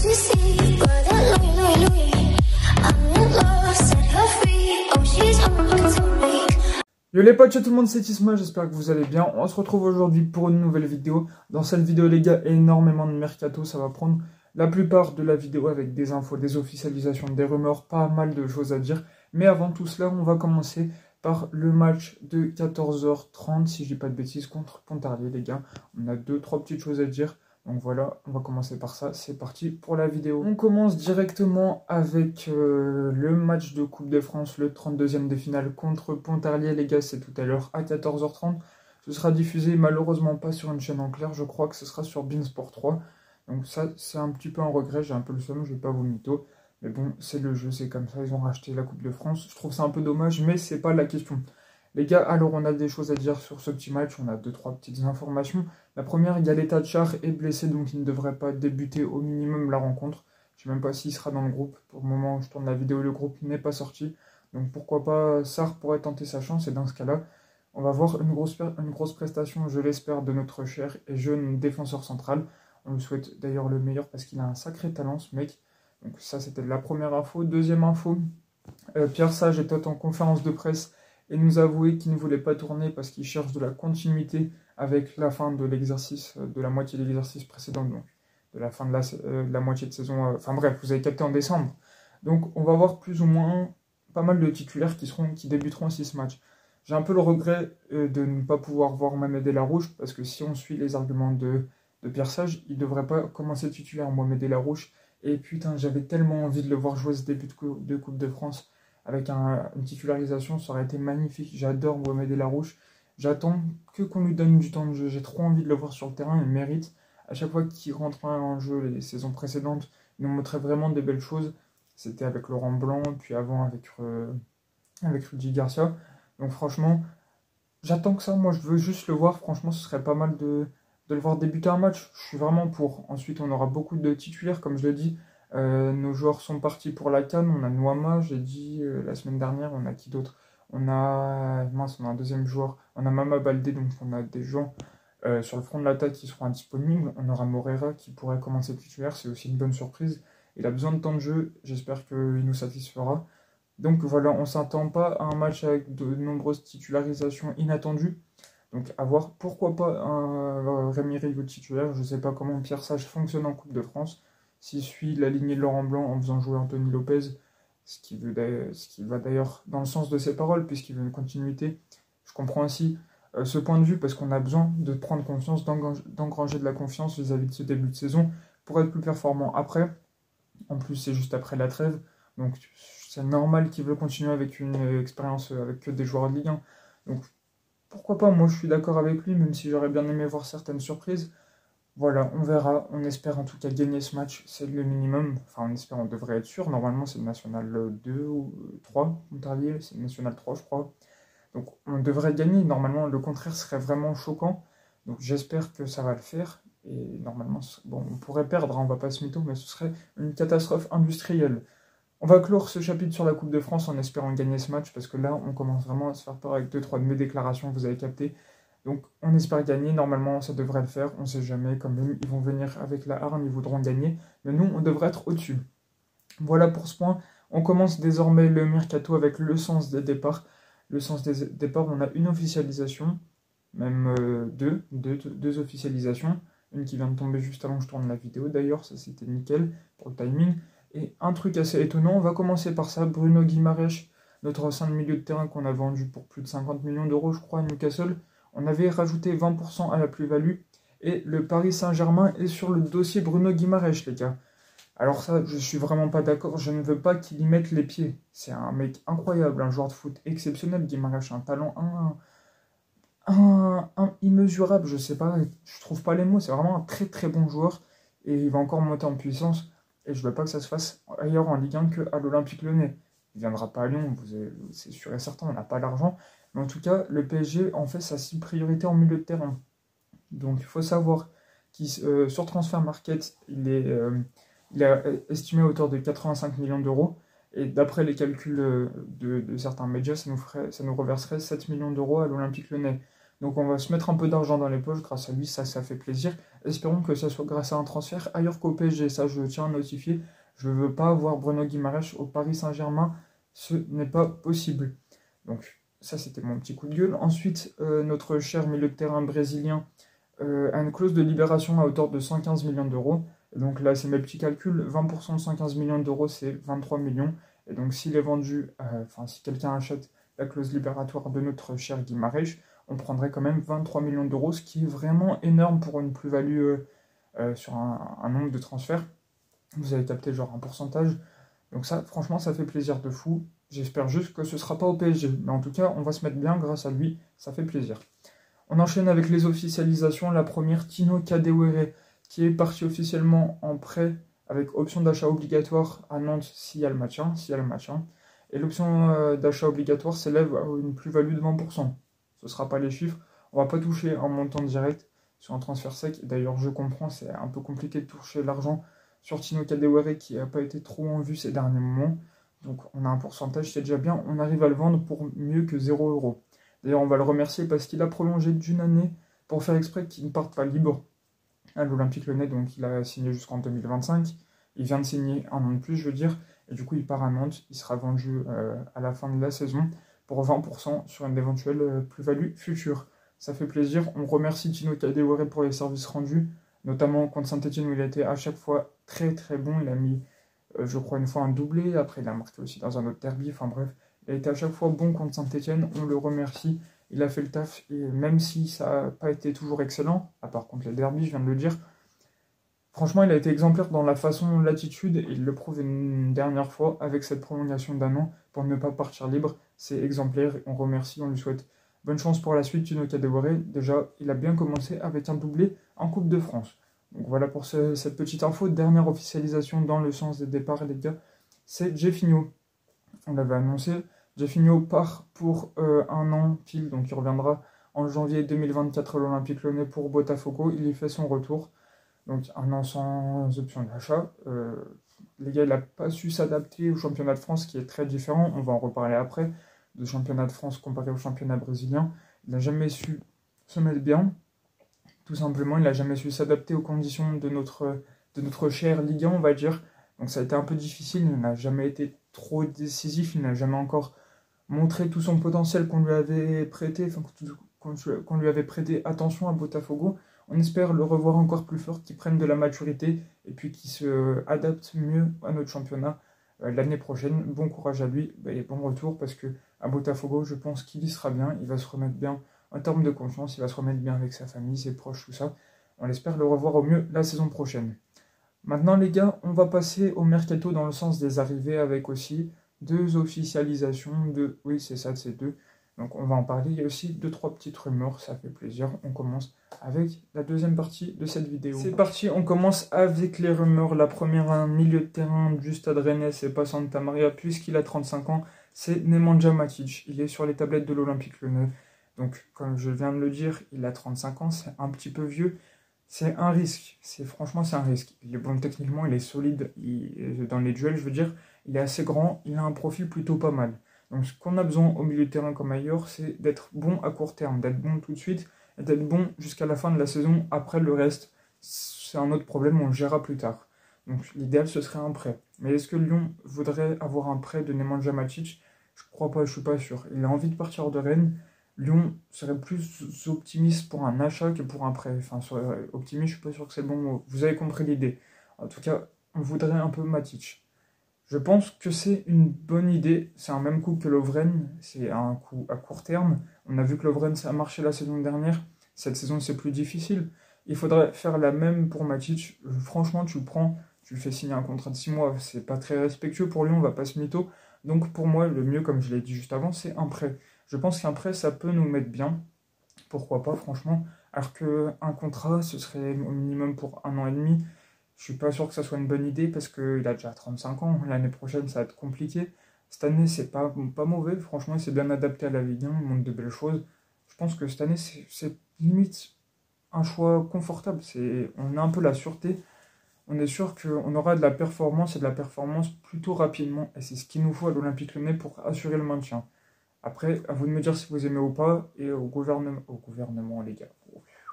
Yo les potes, ciao tout le monde, c'est Isma, j'espère que vous allez bien. On se retrouve aujourd'hui pour une nouvelle vidéo. Dans cette vidéo les gars, énormément de mercato, ça va prendre la plupart de la vidéo avec des infos, des officialisations, des rumeurs, pas mal de choses à dire. Mais avant tout cela, on va commencer par le match de 14h30, si je dis pas de bêtises, contre Pontarlier les gars. On a 2-3 petites choses à dire. Donc voilà, on va commencer par ça, c'est parti pour la vidéo. On commence directement avec le match de Coupe de France, le 32e de finale contre Pontarlier, les gars, c'est tout à l'heure à 14h30. Ce sera diffusé malheureusement pas sur une chaîne en clair, je crois que ce sera sur beIN Sport 3. Donc ça, c'est un petit peu un regret, j'ai un peu le seum, je vais pas vous mytho. Mais bon, c'est le jeu, c'est comme ça, ils ont racheté la Coupe de France. Je trouve ça un peu dommage, mais c'est pas la question. Les gars, alors on a des choses à dire sur ce petit match, on a 2-3 petites informations. La première, Yaleta Tchar est blessé, donc il ne devrait pas débuter au minimum la rencontre. Je ne sais même pas s'il sera dans le groupe. Pour le moment où je tourne la vidéo, le groupe n'est pas sorti. Donc pourquoi pas, Sarr pourrait tenter sa chance, et dans ce cas-là, on va voir une grosse prestation, je l'espère, de notre cher et jeune défenseur central. On lui souhaite d'ailleurs le meilleur parce qu'il a un sacré talent, ce mec. Donc ça, c'était la première info. Deuxième info, Pierre Sage était en conférence de presse et nous a avoué qu'il ne voulait pas tourner parce qu'il cherche de la continuité avec la fin de l'exercice, de la moitié de l'exercice précédent, donc de la fin de la moitié de saison, enfin bref, vous avez capté en décembre. Donc on va voir plus ou moins pas mal de titulaires qui débuteront aussi ce match. J'ai un peu le regret de ne pas pouvoir voir Mohamed Elarouche, parce que si on suit les arguments de Pierre Sage, il ne devrait pas commencer titulaire Mohamed Elarouche. Et putain, j'avais tellement envie de le voir jouer ce début de Coupe de France avec une titularisation, ça aurait été magnifique. J'adore Mohamed Elarouche. J'attends qu'on lui donne du temps de jeu. J'ai trop envie de le voir sur le terrain, il mérite. À chaque fois qu'il rentre en jeu, les saisons précédentes, il nous montrait vraiment des belles choses. C'était avec Laurent Blanc, puis avant avec Rudy Garcia. Donc franchement, j'attends que ça. Moi, je veux juste le voir. Franchement, ce serait pas mal de le voir débuter un match. Je suis vraiment pour. Ensuite, on aura beaucoup de titulaires, comme je l'ai dit. Nos joueurs sont partis pour la CAN. On a Noama, j'ai dit la semaine dernière. On a qui d'autre? On a un deuxième joueur. On a Mama Baldé, donc on a des gens sur le front de l'attaque qui seront indisponibles. On aura Moreira qui pourrait commencer titulaire. C'est aussi une bonne surprise. Il a besoin de temps de jeu. J'espère qu'il nous satisfera. Donc voilà, on ne s'attend pas à un match avec de nombreuses titularisations inattendues. Donc à voir, pourquoi pas un Rémi Rigaud titulaire. Je ne sais pas comment Pierre Sage fonctionne en Coupe de France. S'il suit la lignée de Laurent Blanc en faisant jouer Anthony Lopez, ce qui va d'ailleurs dans le sens de ses paroles, puisqu'il veut une continuité. Je comprends aussi ce point de vue, parce qu'on a besoin de prendre confiance, d'engranger de la confiance vis-à-vis de ce début de saison, pour être plus performant après. En plus, c'est juste après la trêve, donc c'est normal qu'il veut continuer avec une expérience avec que des joueurs de Ligue 1. Donc pourquoi pas, moi je suis d'accord avec lui, même si j'aurais bien aimé voir certaines surprises. Voilà, on verra, on espère en tout cas gagner ce match, c'est le minimum. Enfin, on espère, on devrait être sûr. Normalement, c'est le National 2 ou 3, Pontarlier, c'est le National 3, je crois. Donc, on devrait gagner. Normalement, le contraire serait vraiment choquant. Donc, j'espère que ça va le faire. Et normalement, bon, on pourrait perdre, hein, on va pas se mytho, mais ce serait une catastrophe industrielle. On va clore ce chapitre sur la Coupe de France en espérant gagner ce match, parce que là, on commence vraiment à se faire peur avec 2-3 de mes déclarations, vous avez capté. Donc on espère gagner, normalement ça devrait le faire, on ne sait jamais, comme ils vont venir avec la hargne, ils voudront gagner, mais nous on devrait être au-dessus. Voilà pour ce point, on commence désormais le mercato avec le sens des départs. Le sens des départs, on a une officialisation, même deux officialisations, une qui vient de tomber juste avant que je tourne la vidéo d'ailleurs, ça c'était nickel pour le timing, et un truc assez étonnant, on va commencer par ça, Bruno Guimaraes, notre centre milieu de terrain qu'on a vendu pour plus de 50 millions d'euros je crois à Newcastle. On avait rajouté 20% à la plus-value et le Paris Saint-Germain est sur le dossier Bruno Guimaraes, les gars. Alors ça, je suis vraiment pas d'accord, je ne veux pas qu'il y mette les pieds. C'est un mec incroyable, un joueur de foot exceptionnel, Guimaraes, un talent immesurable, je sais pas, je trouve pas les mots, c'est vraiment un très très bon joueur et il va encore monter en puissance et je veux pas que ça se fasse ailleurs en Ligue 1 qu'à l'Olympique Lyonnais. Il viendra pas à Lyon, c'est sûr et certain, on n'a pas l'argent. Mais en tout cas, le PSG en fait sa priorité en milieu de terrain. Donc il faut savoir qu'il sur Transfer Market, il est estimé à hauteur de 85 millions d'euros. Et d'après les calculs de certains médias, ça nous reverserait 7 millions d'euros à l'Olympique Lyonnais. Donc on va se mettre un peu d'argent dans les poches grâce à lui, ça fait plaisir. Espérons que ça soit grâce à un transfert ailleurs qu'au PSG, ça je tiens à notifier. Je ne veux pas voir Bruno Guimaraes au Paris Saint-Germain, ce n'est pas possible. Donc ça c'était mon petit coup de gueule. Ensuite, notre cher milieu de terrain brésilien a une clause de libération à hauteur de 115 millions d'euros. Donc là c'est mes petits calculs, 20% de 115 millions d'euros c'est 23 millions. Et donc s'il est vendu, si quelqu'un achète la clause libératoire de notre cher Guimaraes, on prendrait quand même 23 millions d'euros, ce qui est vraiment énorme pour une plus-value sur un nombre de transferts. Vous avez capté genre un pourcentage. Donc ça, franchement, ça fait plaisir de fou. J'espère juste que ce ne sera pas au PSG. Mais en tout cas, on va se mettre bien grâce à lui. Ça fait plaisir. On enchaîne avec les officialisations. La première, Tino Kadewere, qui est parti officiellement en prêt avec option d'achat obligatoire à Nantes s'il y a le maintien. Et l'option d'achat obligatoire s'élève à une plus-value de 20%. Ce ne sera pas les chiffres. On ne va pas toucher un montant direct sur un transfert sec. D'ailleurs, je comprends, c'est un peu compliqué de toucher l'argent sur Tino Kadewere qui n'a pas été trop en vue ces derniers moments. Donc on a un pourcentage, c'est déjà bien. On arrive à le vendre pour mieux que 0 €. D'ailleurs, on va le remercier parce qu'il a prolongé d'une année pour faire exprès qu'il ne parte pas libre à l'Olympique Lyonnais. Donc il a signé jusqu'en 2025. Il vient de signer un an de plus, je veux dire. Et du coup, il part à Nantes. Il sera vendu à la fin de la saison pour 20% sur une éventuelle plus-value future. Ça fait plaisir. On remercie Tino Kadewere pour les services rendus, notamment contre Saint-Etienne où il a été à chaque fois très très bon. Il a mis, je crois, une fois un doublé. Après, il a marqué aussi dans un autre derby. Enfin bref, il a été à chaque fois bon contre Saint-Etienne. On le remercie. Il a fait le taf. Et même si ça n'a pas été toujours excellent, à part contre les derbys, je viens de le dire, franchement, il a été exemplaire dans la façon, l'attitude, et il le prouve une dernière fois avec cette prolongation d'un an pour ne pas partir libre. C'est exemplaire, on remercie, on lui souhaite bonne chance pour la suite. Tino Kadewere, déjà, il a bien commencé avec un doublé en Coupe de France. Donc voilà pour cette petite info. Dernière officialisation dans le sens des départs, les gars, c'est Jeffinho. On l'avait annoncé, Jeffinho part pour un an pile, donc il reviendra en janvier 2024 à l'Olympique Lyonnais pour Botafogo. Il y fait son retour. Donc un an sans option d'achat. Les gars, il n'a pas su s'adapter au championnat de France qui est très différent. On va en reparler après. Le championnat de France comparé au championnat brésilien. Il n'a jamais su se mettre bien. Tout simplement, il n'a jamais su s'adapter aux conditions de notre chère Ligue 1, on va dire. Donc ça a été un peu difficile. Il n'a jamais été trop décisif. Il n'a jamais encore montré tout son potentiel qu'on lui avait prêté. Qu'on lui avait prêté attention à Botafogo. On espère le revoir encore plus fort, qu'il prenne de la maturité et puis qu'il se adapte mieux à notre championnat l'année prochaine. Bon courage à lui et bon retour parce que à Botafogo, je pense qu'il y sera bien. Il va se remettre bien en termes de confiance, il va se remettre bien avec sa famille, ses proches, tout ça. On espère le revoir au mieux la saison prochaine. Maintenant les gars, on va passer au mercato dans le sens des arrivées avec aussi 2 officialisations. Oui, c'est ça, c'est 2. Donc on va en parler. Il y a aussi 2-3 petites rumeurs, ça fait plaisir. On commence avec la deuxième partie de cette vidéo. C'est parti, on commence avec les rumeurs. La première, un milieu de terrain du Stade Rennais, c'est pas Santa Maria puisqu'il a 35 ans. C'est Nemanja Matic. Il est sur les tablettes de l'Olympique Lyonnais. Donc comme je viens de le dire, il a 35 ans, c'est un petit peu vieux. C'est un risque. Franchement, c'est un risque. Il est bon techniquement, il est solide. Dans les duels, je veux dire, il est assez grand. Il a un profil plutôt pas mal. Donc ce qu'on a besoin au milieu de terrain comme ailleurs, c'est d'être bon à court terme, d'être bon tout de suite, et d'être bon jusqu'à la fin de la saison. Après le reste, c'est un autre problème, on le gérera plus tard. Donc l'idéal ce serait un prêt. Mais est-ce que Lyon voudrait avoir un prêt de Nemanja Matic? Je crois pas, je suis pas sûr. Il a envie de partir de Rennes. Lyon serait plus optimiste pour un achat que pour un prêt. Enfin, optimiste, je suis pas sûr que c'est le bon mot. Vous avez compris l'idée. En tout cas, on voudrait un peu Matic. Je pense que c'est une bonne idée. C'est un même coup que Lovren. C'est un coup à court terme. On a vu que Lovren, ça a marché la saison dernière. Cette saison, c'est plus difficile. Il faudrait faire la même pour Matic. Franchement, tu le prends, tu le fais signer un contrat de 6 mois. C'est pas très respectueux pour lui, on va pas se mytho. Donc pour moi, le mieux, comme je l'ai dit juste avant, c'est un prêt. Je pense qu'un prêt, ça peut nous mettre bien. Pourquoi pas, franchement. Alors qu'un contrat, ce serait au minimum pour 1 an et demi. Je suis pas sûr que ça soit une bonne idée parce qu'il a déjà 35 ans. L'année prochaine, ça va être compliqué. Cette année, c'est pas mauvais. Franchement, il s'est bien adapté à la Ligue 1. Il montre de belles choses. Je pense que cette année, c'est limite un choix confortable. On a un peu la sûreté. On est sûr qu'on aura de la performance et de la performance plutôt rapidement. Et c'est ce qu'il nous faut à l'Olympique Lyonnais pour assurer le maintien. Après, à vous de me dire si vous aimez ou pas, et au gouvernement les gars,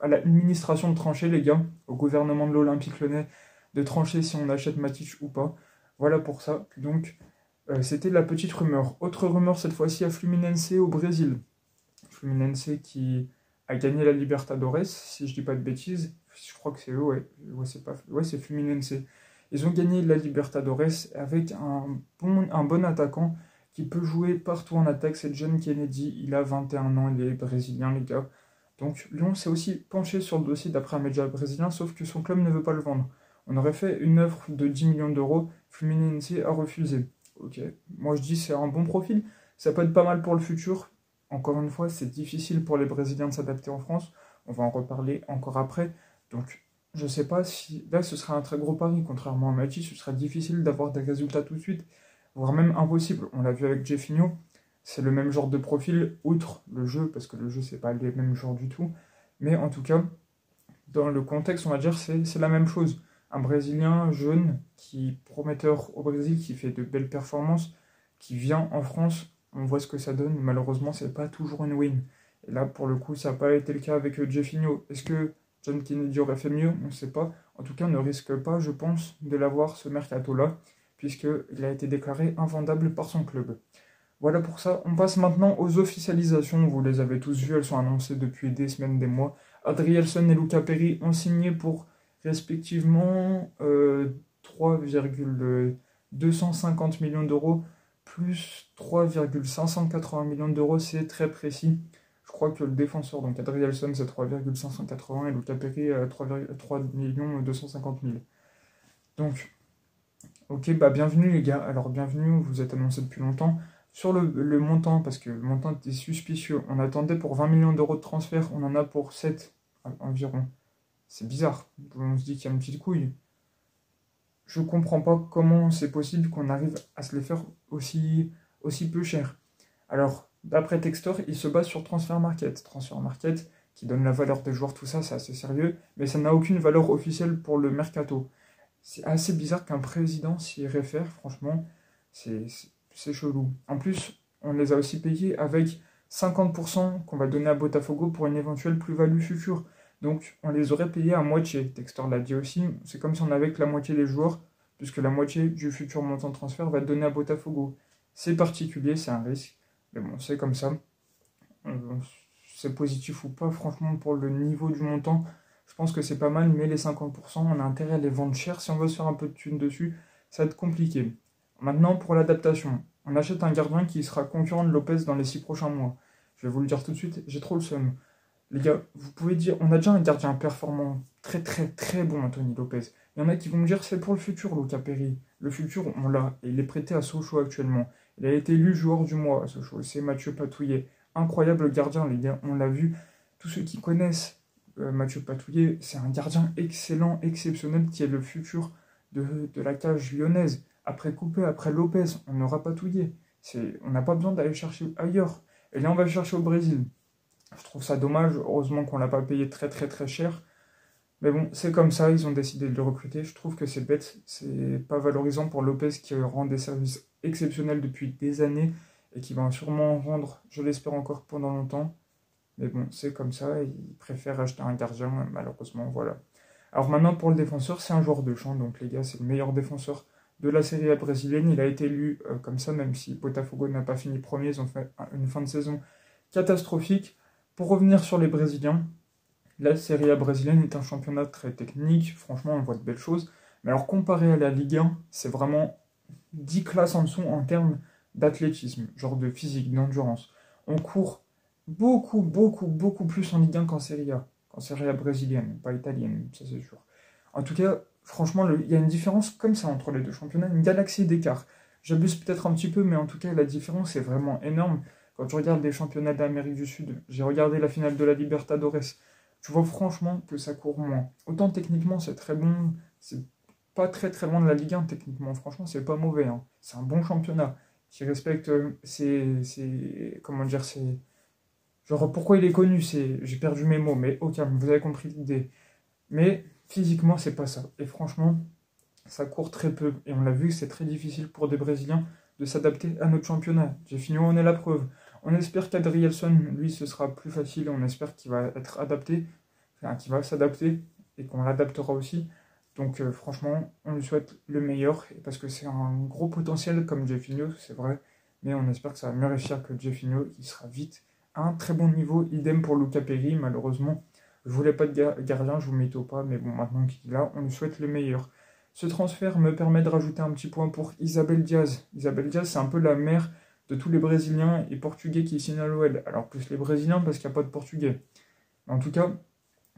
à l'administration de trancher les gars, au gouvernement de l'Olympique Lyonnais, de trancher si on achète Matic ou pas. Voilà pour ça. Donc, c'était la petite rumeur. Autre rumeur cette fois-ci à Fluminense au Brésil. Fluminense qui a gagné la Libertadores, si je dis pas de bêtises. Je crois que c'est eux, ouais. Ouais, c'est Fluminense. Ils ont gagné la Libertadores avec un bon attaquant qui peut jouer partout en attaque. C'est John Kennedy, il a 21 ans, il est brésilien, les gars. Donc Lyon s'est aussi penché sur le dossier d'après un média brésilien, sauf que son club ne veut pas le vendre. On aurait fait une offre de 10 millions d'euros, Fluminense a refusé. Ok, moi je dis c'est un bon profil, ça peut être pas mal pour le futur. Encore une fois, c'est difficile pour les Brésiliens de s'adapter en France, on va en reparler encore après. Donc je sais pas si là ce sera un très gros pari, contrairement à Mathieu, ce sera difficile d'avoir des résultats tout de suite, voire même impossible. On l'a vu avec Jeffinho, c'est le même genre de profil, outre le jeu, parce que le jeu c'est pas les mêmes genres du tout, mais en tout cas, dans le contexte, on va dire, c'est la même chose. Un Brésilien jeune, qui prometteur au Brésil, qui fait de belles performances, qui vient en France, on voit ce que ça donne, malheureusement c'est pas toujours une win. Et là pour le coup ça n'a pas été le cas avec Jeffinho. Est-ce que John Kennedy aurait fait mieux? On ne sait pas. En tout cas, ne risque pas, je pense, de l'avoir ce mercato-là, puisqu'il a été déclaré invendable par son club. Voilà pour ça. On passe maintenant aux officialisations. Vous les avez tous vues, elles sont annoncées depuis des semaines, des mois. Adrielson et Luca Perry ont signé pour respectivement 3,250 millions d'euros plus 3,580 millions d'euros. C'est très précis. Je crois que le défenseur, donc Adrielson, c'est 3,580 et Luca Perry 3 250 000. Donc, ok, bah bienvenue les gars. Alors bienvenue, vous êtes annoncé depuis longtemps. Sur le montant, parce que le montant était suspicieux, on attendait pour 20 millions d'euros de transfert, on en a pour 7 environ. C'est bizarre, on se dit qu'il y a une petite couille. Je comprends pas comment c'est possible qu'on arrive à se les faire aussi peu cher. Alors, d'après Textor, il se base sur Transfer Market. Transfer Market, qui donne la valeur des joueurs, tout ça, c'est assez sérieux, mais ça n'a aucune valeur officielle pour le mercato. C'est assez bizarre qu'un président s'y réfère, franchement, c'est chelou. En plus, on les a aussi payés avec 50% qu'on va donner à Botafogo pour une éventuelle plus-value future. Donc, on les aurait payés à moitié. Textor l'a dit aussi, c'est comme si on avait que la moitié des joueurs, puisque la moitié du futur montant de transfert va être donné à Botafogo. C'est particulier, c'est un risque, mais bon, c'est comme ça. C'est positif ou pas, franchement, pour le niveau du montant, je pense que c'est pas mal, mais les 50%, on a intérêt à les vendre cher. Si on veut se faire un peu de thunes dessus, ça va être compliqué. Maintenant, pour l'adaptation, on achète un gardien qui sera concurrent de Lopez dans les 6 prochains mois. Je vais vous le dire tout de suite, j'ai trop le seum. Les gars, vous pouvez dire, on a déjà un gardien performant, très très très bon, Anthony Lopez. Il y en a qui vont me dire, c'est pour le futur, Luca Perry. Le futur, on l'a, et il est prêté à Sochaux actuellement. Il a été élu joueur du mois à Sochaux, c'est Mathieu Patouillet. Incroyable gardien, les gars, on l'a vu. Tous ceux qui connaissent Mathieu Patouillet, c'est un gardien excellent, exceptionnel, qui est le futur de la cage lyonnaise. Après Coupé, après Lopez, on n'aura Patouillet. On n'a pas besoin d'aller chercher ailleurs. Et là, on va chercher au Brésil. Je trouve ça dommage, heureusement qu'on ne l'a pas payé très très très cher. Mais bon, c'est comme ça, ils ont décidé de le recruter. Je trouve que c'est bête, c'est pas valorisant pour Lopez qui rend des services exceptionnels depuis des années et qui va sûrement en rendre, je l'espère encore pendant longtemps. Mais bon, c'est comme ça, ils préfèrent acheter un gardien, malheureusement, voilà. Alors maintenant, pour le défenseur, c'est un joueur de champ, donc les gars, c'est le meilleur défenseur de la Serie A brésilienne. Il a été élu comme ça, même si Botafogo n'a pas fini premier, ils ont fait une fin de saison catastrophique. Pour revenir sur les Brésiliens, la Serie A brésilienne est un championnat très technique, franchement on voit de belles choses, mais alors comparé à la Ligue 1, c'est vraiment 10 classes en dessous en termes d'athlétisme, genre de physique, d'endurance. On court beaucoup plus en Ligue 1 qu'en Serie A brésilienne, pas italienne, ça c'est sûr. En tout cas, franchement, il y a une différence comme ça entre les deux championnats, une galaxie d'écart. J'abuse peut-être un petit peu, mais en tout cas la différence est vraiment énorme. Quand tu regardes les championnats d'Amérique du Sud, j'ai regardé la finale de la Libertadores, tu vois franchement que ça court moins. Autant techniquement c'est très bon, c'est pas très très loin de la Ligue 1 techniquement, franchement c'est pas mauvais. Hein. C'est un bon championnat qui respecte comment dire, c'est... Genre pourquoi il est connu, j'ai perdu mes mots, mais ok, vous avez compris l'idée. Mais physiquement c'est pas ça. Et franchement, ça court très peu. Et on l'a vu, c'est très difficile pour des Brésiliens de s'adapter à notre championnat. Jeffinho en est la preuve. On espère qu'Adrielson, lui, ce sera plus facile. On espère qu'il va être adapté, enfin, qu'il va s'adapter et qu'on l'adaptera aussi. Donc franchement, on lui souhaite le meilleur parce que c'est un gros potentiel comme Jeffinho, c'est vrai. Mais on espère que ça va mieux réussir que Jeffinho, qui sera vite à un très bon niveau. Idem pour Luca Perry, malheureusement. Je voulais pas de gardien, je vous mytho pas, mais bon, maintenant qu'il est là, on lui souhaite le meilleur. Ce transfert me permet de rajouter un petit point pour Isabel Diaz. Isabel Diaz, c'est un peu la mère de tous les Brésiliens et Portugais qui signent à l'OL. Alors plus les Brésiliens parce qu'il n'y a pas de Portugais. En tout cas,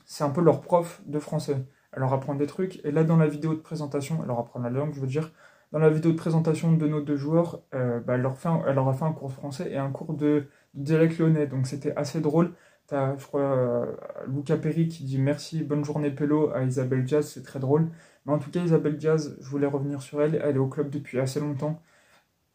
c'est un peu leur prof de français. Elle leur apprend des trucs. Et là, dans la vidéo de présentation, elle leur apprend la langue, je veux dire. Dans la vidéo de présentation de nos deux joueurs, elle leur a fait un cours de français et un cours de dialecte lyonnais. Donc c'était assez drôle. T'as, je crois, Luca Perry qui dit merci, bonne journée Pello à Isabel Diaz, c'est très drôle. Mais en tout cas, Isabel Diaz, je voulais revenir sur elle. Elle est au club depuis assez longtemps.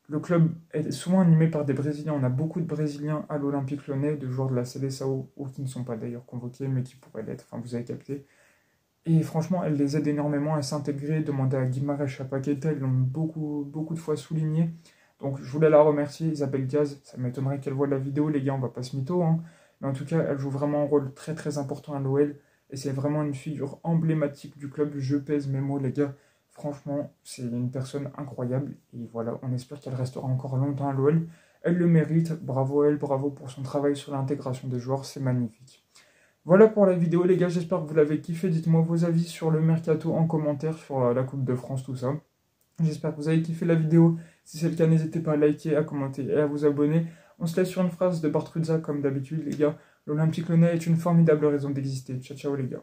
Le club est souvent animé par des Brésiliens. On a beaucoup de Brésiliens à l'Olympique Lyonnais, de joueurs de la Seleção, ou qui ne sont pas d'ailleurs convoqués, mais qui pourraient l'être. Enfin, vous avez capté. Et franchement, elle les aide énormément à s'intégrer. Demandez à Guimarães, à Paqueta, ils l'ont beaucoup de fois souligné. Donc, je voulais la remercier, Isabel Diaz. Ça m'étonnerait qu'elle voie la vidéo, les gars, on va pas se mytho, hein. Mais en tout cas, elle joue vraiment un rôle très important à l'OL. Et c'est vraiment une figure emblématique du club. Je pèse mes mots, les gars. Franchement, c'est une personne incroyable. Et voilà, on espère qu'elle restera encore longtemps à l'OL. Elle le mérite. Bravo à elle, bravo pour son travail sur l'intégration des joueurs. C'est magnifique. Voilà pour la vidéo, les gars. J'espère que vous l'avez kiffé. Dites-moi vos avis sur le mercato en commentaire, sur la Coupe de France, tout ça. J'espère que vous avez kiffé la vidéo. Si c'est le cas, n'hésitez pas à liker, à commenter et à vous abonner. On se laisse sur une phrase de Bartruzza, comme d'habitude, les gars. L'Olympique Lyonnais est une formidable raison d'exister. Ciao, ciao, les gars.